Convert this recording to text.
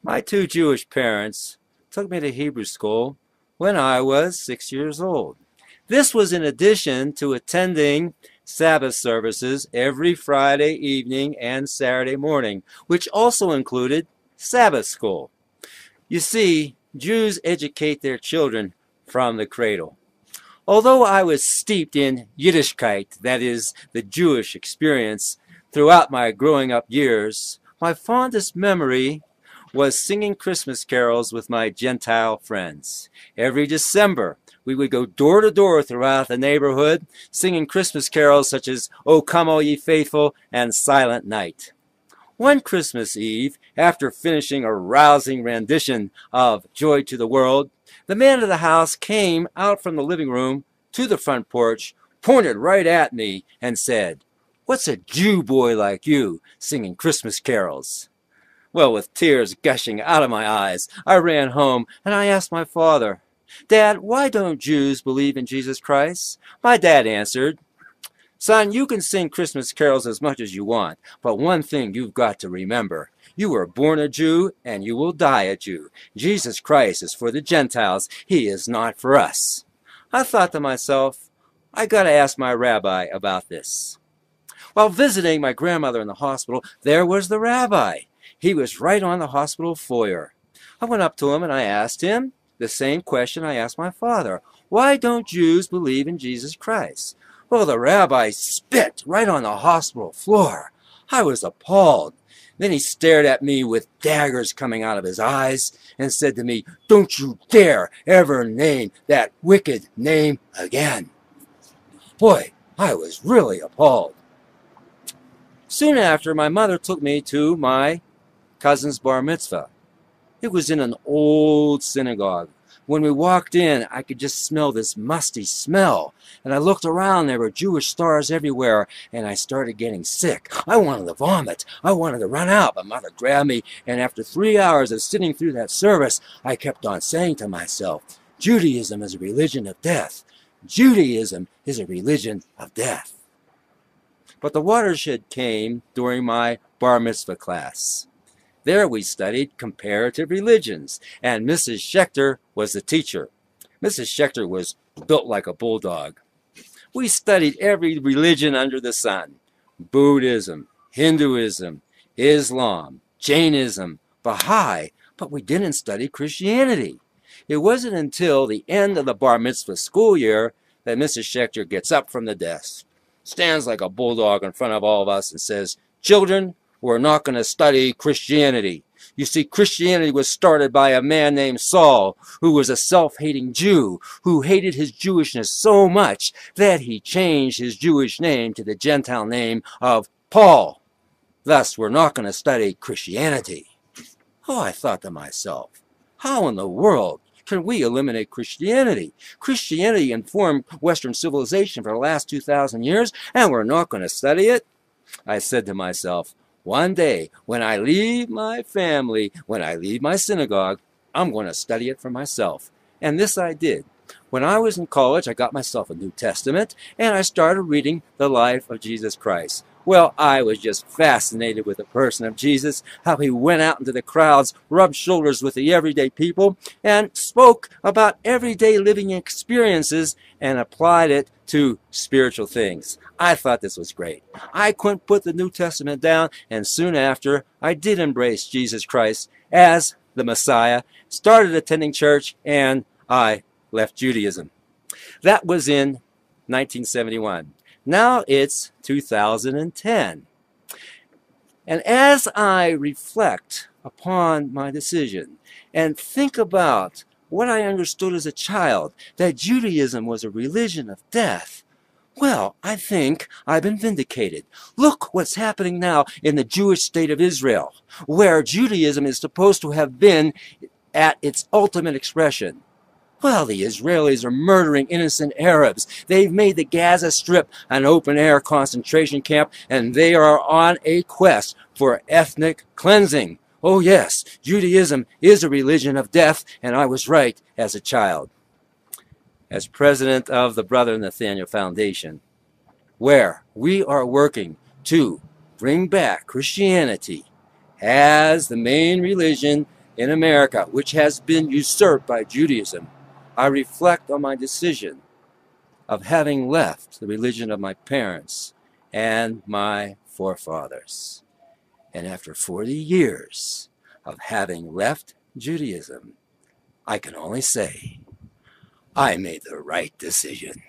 My two Jewish parents took me to Hebrew school when I was 6 years old. This was in addition to attending Sabbath services every Friday evening and Saturday morning, which also included Sabbath school. You see, Jews educate their children from the cradle. Although I was steeped in Yiddishkeit, that is, the Jewish experience, throughout my growing up years, my fondest memory was singing Christmas carols with my Gentile friends. Every December, we would go door to door throughout the neighborhood, singing Christmas carols such as O Come All Ye Faithful and Silent Night. One Christmas Eve, after finishing a rousing rendition of Joy to the World, the man of the house came out from the living room to the front porch, pointed right at me, and said, "What's a Jew boy like you singing Christmas carols?" Well, with tears gushing out of my eyes, I ran home and I asked my father, "Dad, why don't Jews believe in Jesus Christ?" My dad answered, "Son, you can sing Christmas carols as much as you want, but one thing you've got to remember. You were born a Jew and you will die a Jew. Jesus Christ is for the Gentiles. He is not for us." I thought to myself, I got to ask my rabbi about this. While visiting my grandmother in the hospital, there was the rabbi. He was right on the hospital foyer. I went up to him and I asked him the same question I asked my father. Why don't Jews believe in Jesus Christ? Well, the rabbi spit right on the hospital floor. I was appalled. Then he stared at me with daggers coming out of his eyes and said to me, "Don't you dare ever name that wicked name again." Boy, I was really appalled. Soon after, my mother took me to my cousin's bar mitzvah. It was in an old synagogue. When we walked in, I could just smell this musty smell. And I looked around, there were Jewish stars everywhere, and I started getting sick. I wanted to vomit. I wanted to run out, but Mother grabbed me, and after 3 hours of sitting through that service, I kept on saying to myself, Judaism is a religion of death. Judaism is a religion of death. But the watershed came during my bar mitzvah class. There we studied comparative religions, and Mrs. Schechter was the teacher. Mrs. Schechter was built like a bulldog. We studied every religion under the sun: Buddhism, Hinduism, Islam, Jainism, Baha'i, but we didn't study Christianity. It wasn't until the end of the bar mitzvah school year that Mrs. Schechter gets up from the desk, stands like a bulldog in front of all of us and says, "Children, we're not going to study Christianity. You see, Christianity was started by a man named Saul, who was a self-hating Jew, who hated his Jewishness so much that he changed his Jewish name to the Gentile name of Paul. Thus, we're not going to study Christianity." Oh, I thought to myself, how in the world can we eliminate Christianity? Christianity informed Western civilization for the last 2,000 years, and we're not going to study it? I said to myself, one day, when I leave my family, when I leave my synagogue, I'm going to study it for myself. And this I did. When I was in college, I got myself a New Testament, and I started reading the life of Jesus Christ. Well, I was just fascinated with the person of Jesus, how he went out into the crowds, rubbed shoulders with the everyday people, and spoke about everyday living experiences and applied it to spiritual things. I thought this was great. I couldn't put the New Testament down, and soon after, I did embrace Jesus Christ as the Messiah, started attending church, and I left Judaism. That was in 1971. Now it's 2010. And as I reflect upon my decision and think about what I understood as a child, that Judaism was a religion of death, well, I think I've been vindicated. Look what's happening now in the Jewish state of Israel, where Judaism is supposed to have been at its ultimate expression. Well, the Israelis are murdering innocent Arabs. They've made the Gaza Strip an open-air concentration camp, and they are on a quest for ethnic cleansing. Oh yes, Judaism is a religion of death, and I was right as a child. As president of the Brother Nathaniel Foundation, where we are working to bring back Christianity as the main religion in America, which has been usurped by Judaism, I reflect on my decision of having left the religion of my parents and my forefathers. And after 40 years of having left Judaism, I can only say I made the right decision.